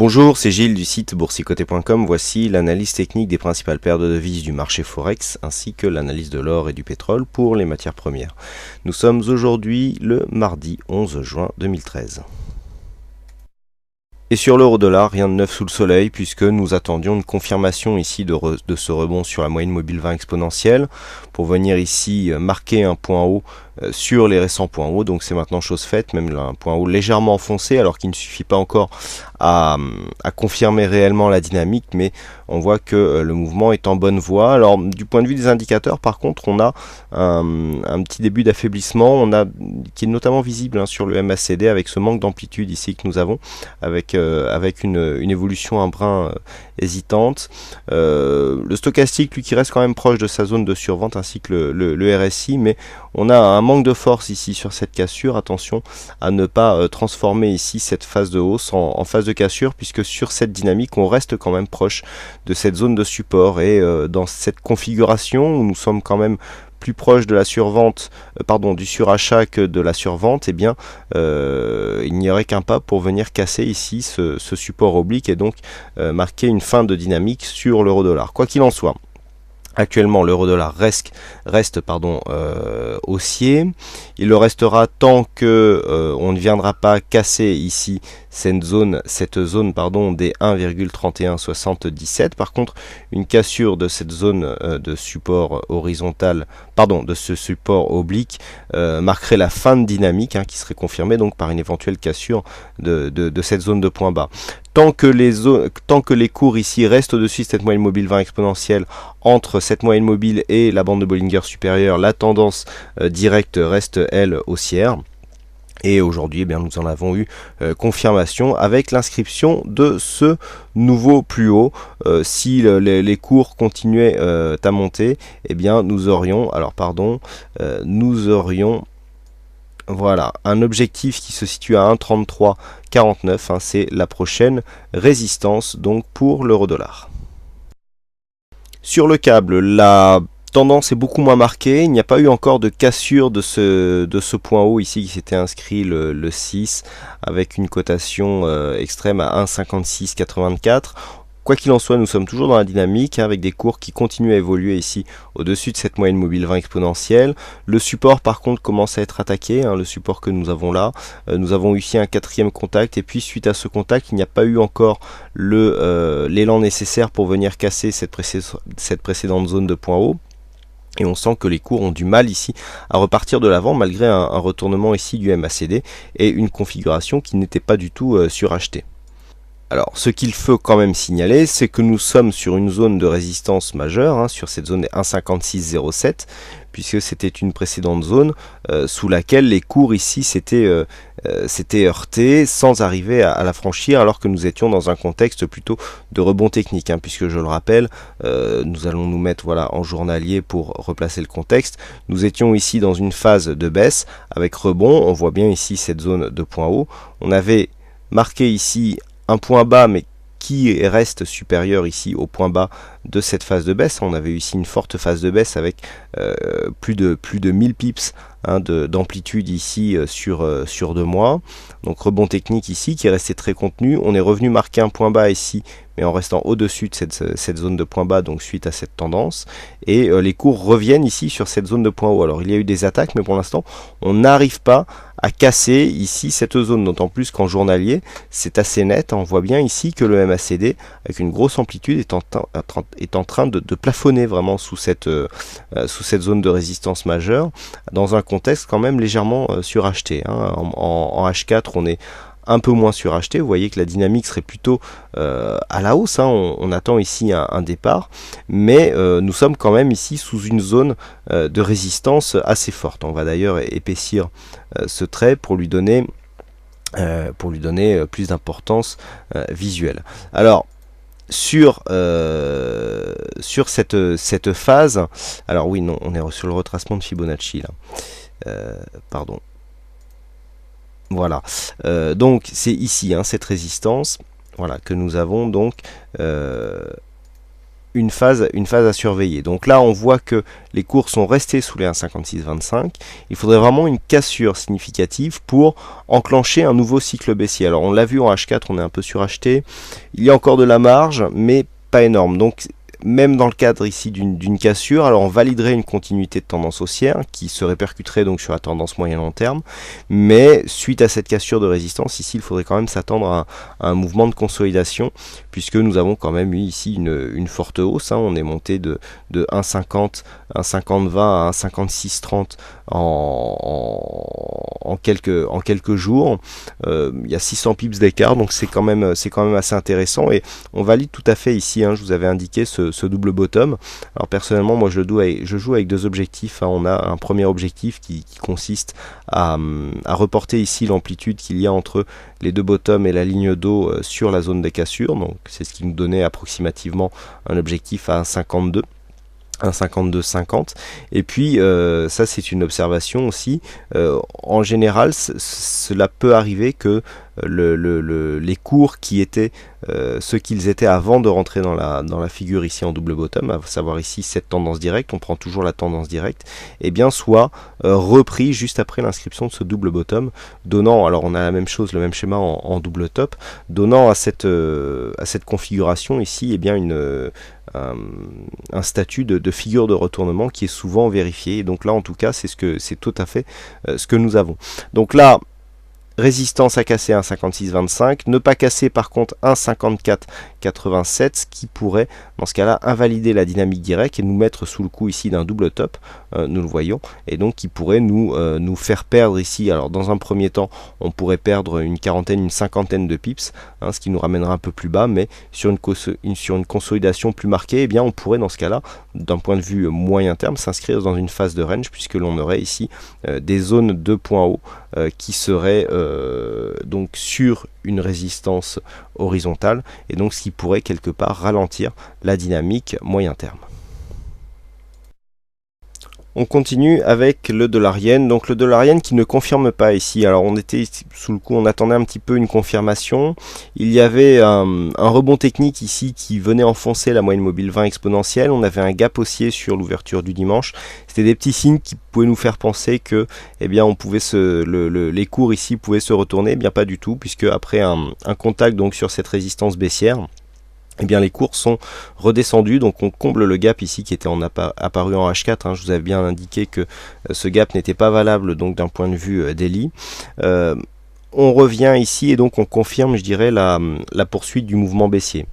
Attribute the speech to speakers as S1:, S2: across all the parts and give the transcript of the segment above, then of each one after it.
S1: Bonjour, c'est Gilles du site boursicoté.com. Voici l'analyse technique des principales paires de devises du marché Forex ainsi que l'analyse de l'or et du pétrole pour les matières premières. Nous sommes aujourd'hui le mardi 11 juin 2013. Et sur l'euro-dollar, rien de neuf sous le soleil puisque nous attendions une confirmation ici de ce rebond sur la moyenne mobile 20 exponentielle pour venir ici marquer un point haut sur les récents points hauts. Donc c'est maintenant chose faite, même un point haut légèrement enfoncé alors qu'il ne suffit pas encore à confirmer réellement la dynamique, mais on voit que le mouvement est en bonne voie. Alors du point de vue des indicateurs, par contre, on a un petit début d'affaiblissement, qui est notamment visible sur le MACD avec ce manque d'amplitude ici que nous avons, avec une évolution un brin hésitante. Le stochastique, lui, qui reste quand même proche de sa zone de survente, ainsi que le RSI, mais on a un manque de force ici sur cette cassure. Attention à ne pas transformer ici cette phase de hausse en phase de cassure, puisque sur cette dynamique, on reste quand même proche de cette zone de support. Et dans cette configuration où nous sommes quand même plus proche de la survente, du surachat que de la survente, eh bien, il n'y aurait qu'un pas pour venir casser ici ce support oblique et donc marquer une fin de dynamique sur l'euro-dollar. Quoi qu'il en soit, actuellement, l'euro-dollar reste haussier. Il le restera tant que on ne viendra pas casser ici cette zone des 1,3177. Par contre, une cassure de cette zone de support horizontal, de ce support oblique, marquerait la fin de dynamique, qui serait confirmée donc par une éventuelle cassure de cette zone de point bas. Tant que les cours ici restent au-dessus de cette moyenne mobile 20 exponentielle, entre cette moyenne mobile et la bande de Bollinger supérieure, la tendance directe reste, elle, haussière. Et aujourd'hui, nous en avons eu confirmation avec l'inscription de ce nouveau plus haut. Si les cours continuaient à monter, nous aurions, voilà, un objectif qui se situe à 1,3349, c'est la prochaine résistance donc pour l'euro-dollar. Sur le câble, la tendance est beaucoup moins marquée, il n'y a pas eu encore de cassure de ce point haut ici qui s'était inscrit le 6 avec une cotation extrême à 1,5684. Quoi qu'il en soit, nous sommes toujours dans la dynamique avec des cours qui continuent à évoluer ici au-dessus de cette moyenne mobile 20 exponentielle. Le support par contre commence à être attaqué, le support que nous avons là. Nous avons eu ici un quatrième contact et puis suite à ce contact, il n'y a pas eu encore l'élan nécessaire pour venir casser cette précédente zone de point haut. Et on sent que les cours ont du mal ici à repartir de l'avant malgré un retournement ici du MACD et une configuration qui n'était pas du tout surachetée. Alors, ce qu'il faut quand même signaler, c'est que nous sommes sur une zone de résistance majeure, sur cette zone des 1,5607, puisque c'était une précédente zone sous laquelle les cours ici s'étaient heurtés sans arriver à la franchir, alors que nous étions dans un contexte plutôt de rebond technique, puisque je le rappelle, nous allons nous mettre en journalier pour replacer le contexte. Nous étions ici dans une phase de baisse avec rebond, on voit bien ici cette zone de point haut. On avait marqué ici un point bas, mais qui reste supérieur ici au point bas de cette phase de baisse. On avait eu ici une forte phase de baisse avec plus de 1000 pips d'amplitude ici sur 2 mois. Donc rebond technique ici qui est resté très contenu. On est revenu marquer un point bas ici, mais en restant au-dessus de cette zone de point bas, donc suite à cette tendance. Et les cours reviennent ici sur cette zone de point haut. Alors il y a eu des attaques, mais pour l'instant, on n'arrive pas à casser ici cette zone, d'autant plus qu'en journalier, c'est assez net. On voit bien ici que le MACD, avec une grosse amplitude, est en train de plafonner vraiment sous cette zone de résistance majeure, dans un contexte quand même légèrement suracheté. En H4, on est un peu moins suracheté. Vous voyez que la dynamique serait plutôt à la hausse. On attend ici un départ, mais nous sommes quand même ici sous une zone de résistance assez forte. On va d'ailleurs épaissir ce trait pour lui donner plus d'importance visuelle. Alors sur cette phase, alors oui, non, on est sur le retracement de Fibonacci là. Voilà, donc c'est ici cette résistance, que nous avons donc une phase à surveiller. Donc là, on voit que les cours sont restés sous les 1,5625. Il faudrait vraiment une cassure significative pour enclencher un nouveau cycle baissier. Alors on l'a vu en H4, on est un peu suracheté. Il y a encore de la marge, mais pas énorme. Donc même dans le cadre ici d'une cassure, alors on validerait une continuité de tendance haussière qui se répercuterait donc sur la tendance moyen long terme, mais suite à cette cassure de résistance, ici il faudrait quand même s'attendre à un mouvement de consolidation, puisque nous avons quand même eu ici une forte hausse, hein. On est monté de 1,50, 1,50,20 à 1,56,30 en quelques jours. Il y a 600 pips d'écart, donc c'est quand même assez intéressant, et on valide tout à fait ici, hein, je vous avais indiqué ce double bottom. Alors personnellement, moi je joue avec deux objectifs, hein. On a un premier objectif qui consiste à reporter ici l'amplitude qu'il y a entre les deux bottoms et la ligne d'eau sur la zone des cassures, donc c'est ce qui nous donnait approximativement un objectif à 1,52. 1,52,50, et puis ça c'est une observation aussi, en général cela peut arriver que les cours qui étaient ce qu'ils étaient avant de rentrer dans la figure ici en double bottom, à savoir ici cette tendance directe, on prend toujours la tendance directe, et bien soit repris juste après l'inscription de ce double bottom, donnant, alors on a la même chose, le même schéma en double top, donnant à cette configuration ici et bien un statut de figure de retournement qui est souvent vérifié. Et donc là en tout cas c'est tout à fait ce que nous avons. Donc là, résistance à casser 1,5625, ne pas casser par contre 1,5487, ce qui pourrait dans ce cas-là invalider la dynamique directe et nous mettre sous le coup ici d'un double top, nous le voyons, et donc qui pourrait nous faire perdre ici, alors dans un premier temps on pourrait perdre une cinquantaine de pips, hein, ce qui nous ramènera un peu plus bas, mais sur une consolidation plus marquée, eh bien on pourrait dans ce cas-là, d'un point de vue moyen terme, s'inscrire dans une phase de range, puisque l'on aurait ici des zones de points hauts qui seraient donc sur une résistance horizontale, et donc ce qui pourrait quelque part ralentir la dynamique moyen terme. On continue avec le dollar yen, donc le dollar yen qui ne confirme pas ici. Alors on était sous le coup, on attendait un petit peu une confirmation. Il y avait un rebond technique ici qui venait enfoncer la moyenne mobile 20 exponentielle. On avait un gap haussier sur l'ouverture du dimanche. C'était des petits signes qui pouvaient nous faire penser que, eh bien, on pouvait les cours ici pouvaient se retourner. Eh bien pas du tout, puisque après un contact donc sur cette résistance baissière, eh bien les cours sont redescendus, donc on comble le gap ici qui était apparu en H4, hein. Je vous avais bien indiqué que ce gap n'était pas valable donc d'un point de vue daily. On revient ici et donc on confirme, je dirais, la poursuite du mouvement baissier.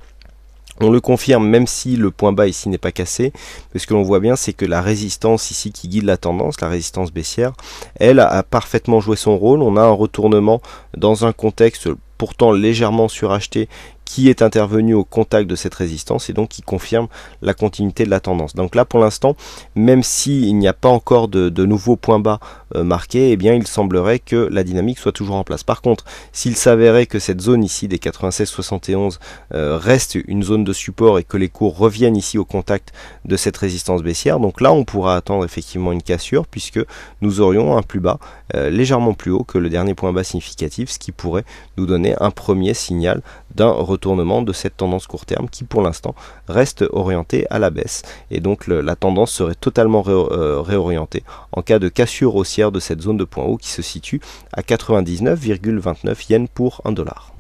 S1: On le confirme même si le point bas ici n'est pas cassé, parce que ce que l'on voit bien c'est que la résistance ici qui guide la tendance, la résistance baissière, elle a parfaitement joué son rôle. On a un retournement dans un contexte pourtant légèrement suracheté qui est intervenu au contact de cette résistance et donc qui confirme la continuité de la tendance. Donc là pour l'instant, même s'il n'y a pas encore de nouveaux points bas marqués, eh bien il semblerait que la dynamique soit toujours en place. Par contre, s'il s'avérait que cette zone ici des 96,71 reste une zone de support et que les cours reviennent ici au contact de cette résistance baissière, donc là on pourra attendre effectivement une cassure, puisque nous aurions un plus bas légèrement plus haut que le dernier point bas significatif, ce qui pourrait nous donner un premier signal d'un retournement de cette tendance court terme qui pour l'instant reste orientée à la baisse, et donc la tendance serait totalement réorientée en cas de cassure haussière de cette zone de point haut qui se situe à 99,29 yens pour 1 dollar.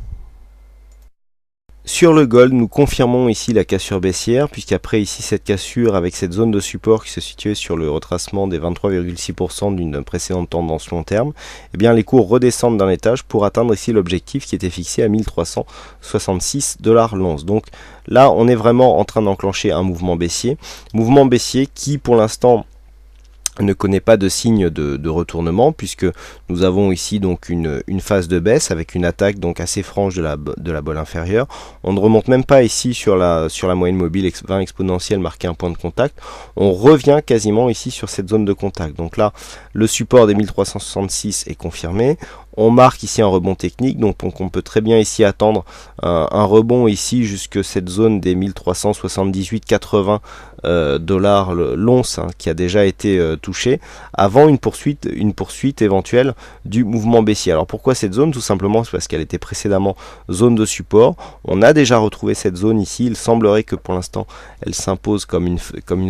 S1: Sur le gold, nous confirmons ici la cassure baissière, puisqu'après ici cette cassure avec cette zone de support qui se situait sur le retracement des 23,6% d'une précédente tendance long terme, eh bien les cours redescendent d'un étage pour atteindre ici l'objectif qui était fixé à 1366 $ l'once. Donc là on est vraiment en train d'enclencher un mouvement baissier qui pour l'instant ne connaît pas de signe de retournement, puisque nous avons ici donc une phase de baisse avec une attaque donc assez franche de la bolle inférieure. On ne remonte même pas ici sur la moyenne mobile 20 exponentielle marqué un point de contact. On revient quasiment ici sur cette zone de contact. Donc là le support des 1366 est confirmé. On marque ici un rebond technique, donc on peut très bien ici attendre un rebond ici jusque cette zone des 1378,80 dollars l'once, hein, qui a déjà été touchée avant une poursuite éventuelle du mouvement baissier. Alors pourquoi cette zone? Tout simplement parce qu'elle était précédemment zone de support. On a déjà retrouvé cette zone ici. Il semblerait que pour l'instant elle s'impose comme une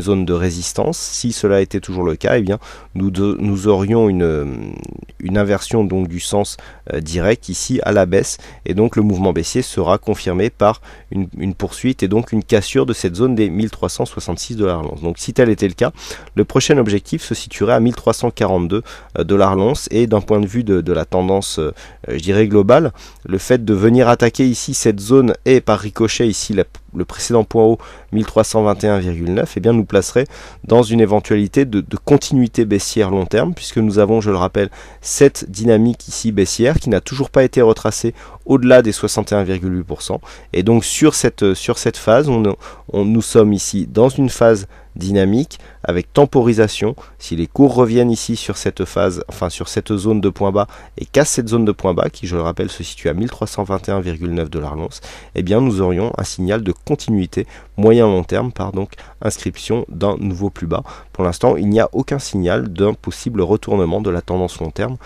S1: zone de résistance. Si cela était toujours le cas, eh bien nous aurions une inversion donc du sens direct ici à la baisse, et donc le mouvement baissier sera confirmé par une poursuite et donc une cassure de cette zone des 1366 dollars l'once. Donc si tel était le cas, le prochain objectif se situerait à 1342 dollars l'once, et d'un point de vue de la tendance je dirais globale, le fait de venir attaquer ici cette zone et par ricochet ici le précédent point haut 1321,9, eh bien nous placerait dans une éventualité de continuité baissière long terme, puisque nous avons, je le rappelle, cette dynamique ici baissière qui n'a toujours pas été retracée au-delà des 61,8%, et donc sur cette phase, nous sommes ici dans une phase dynamique avec temporisation. Si les cours reviennent ici sur cette phase, enfin sur cette zone de point bas, et cassent cette zone de point bas qui, je le rappelle, se situe à 1321,9 dollars l'once, eh bien nous aurions un signal de continuité moyen long terme par donc inscription d'un nouveau plus bas. Pour l'instant, il n'y a aucun signal d'un possible retournement de la tendance long terme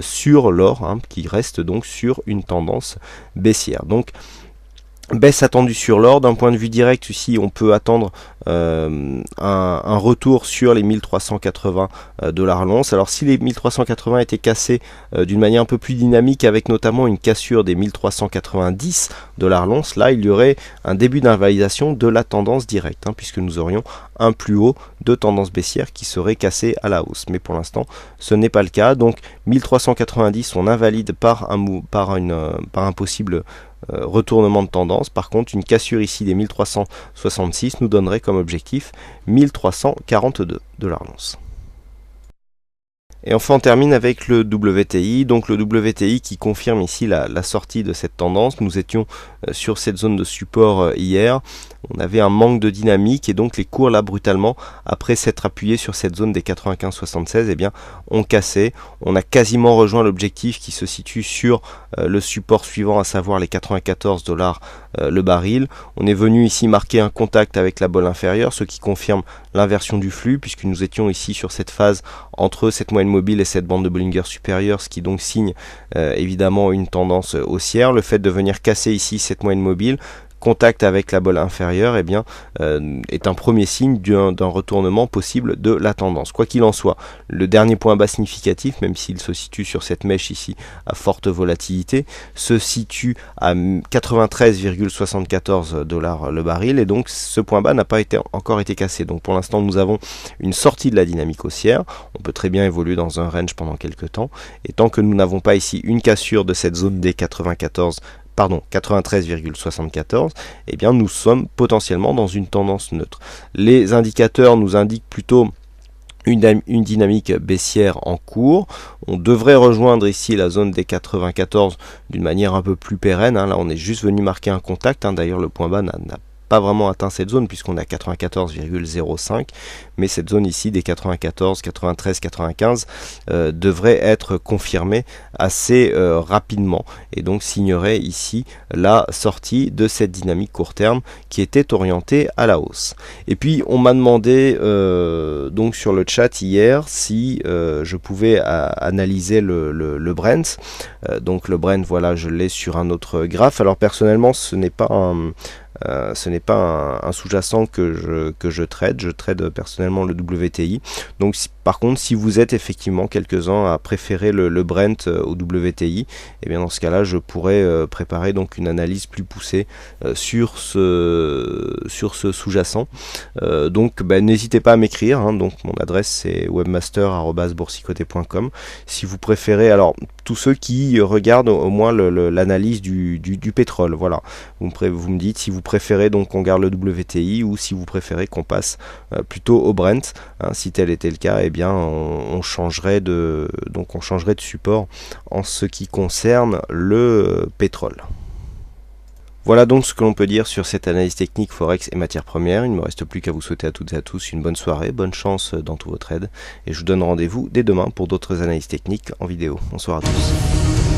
S1: sur l'or, hein, qui reste donc sur une tendance baissière. Donc baisse attendue sur l'or. D'un point de vue direct, ici on peut attendre un retour sur les 1380 dollars l'once. Alors si les 1380 étaient cassés d'une manière un peu plus dynamique, avec notamment une cassure des 1390 dollars l'once, là il y aurait un début d'invalidation de la tendance directe, hein, puisque nous aurions un plus haut de tendance baissière qui serait cassé à la hausse. Mais pour l'instant ce n'est pas le cas. Donc 1390 on invalide par un possible retournement de tendance. Par contre, une cassure ici des 1366 nous donnerait comme objectif 1342 dollars l'once. Et enfin on termine avec le WTI, donc le WTI qui confirme ici la sortie de cette tendance. Nous étions sur cette zone de support hier, on avait un manque de dynamique, et donc les cours là brutalement, après s'être appuyés sur cette zone des 95,76, eh bien ont cassé. On a quasiment rejoint l'objectif qui se situe sur le support suivant, à savoir les 94 dollars le baril. On est venu ici marquer un contact avec la bolle inférieure, ce qui confirme l'inversion du flux, puisque nous étions ici sur cette phase entre cette moyenne mobile et cette bande de Bollinger supérieure, ce qui donc signe évidemment une tendance haussière. Le fait de venir casser ici cette moyenne mobile, contact avec la bolle inférieure, eh bien, est un premier signe d'un retournement possible de la tendance. Quoi qu'il en soit, le dernier point bas significatif, même s'il se situe sur cette mèche ici à forte volatilité, se situe à 93,74 dollars le baril, et donc ce point bas n'a pas encore été cassé. Donc pour l'instant nous avons une sortie de la dynamique haussière. On peut très bien évoluer dans un range pendant quelques temps, et tant que nous n'avons pas ici une cassure de cette zone des 93,74, eh bien nous sommes potentiellement dans une tendance neutre. Les indicateurs nous indiquent plutôt une dynamique baissière en cours. On devrait rejoindre ici la zone des 94 d'une manière un peu plus pérenne, hein. Là on est juste venu marquer un contact, hein. D'ailleurs le point bas n'a pas vraiment atteint cette zone puisqu'on est à 94,05, mais cette zone ici des 94, 93, 95 devrait être confirmée assez rapidement, et donc signerait ici la sortie de cette dynamique court terme qui était orientée à la hausse. Et puis on m'a demandé donc sur le chat hier si je pouvais analyser le Brent. Donc le Brent, voilà, je l'ai sur un autre graphe. Alors personnellement ce n'est pas un sous-jacent que je trade. Je trade personnellement le WTI. Donc par contre, si vous êtes effectivement quelques-uns à préférer le Brent au WTI, et bien dans ce cas-là, je pourrais préparer donc une analyse plus poussée sur ce sous-jacent. Donc n'hésitez pas à m'écrire, hein. Donc mon adresse c'est webmaster@boursicoté.com. Si vous préférez, alors tous ceux qui regardent au moins l'analyse du pétrole, voilà. Vous me dites si vous préférez donc qu'on garde le WTI ou si vous préférez qu'on passe plutôt au Brent, hein. Si tel était le cas, eh bien on changerait de support en ce qui concerne le pétrole. Voilà donc ce que l'on peut dire sur cette analyse technique Forex et matières premières. Il ne me reste plus qu'à vous souhaiter à toutes et à tous une bonne soirée, bonne chance dans tous vos trades, et je vous donne rendez-vous dès demain pour d'autres analyses techniques en vidéo. Bonsoir à tous.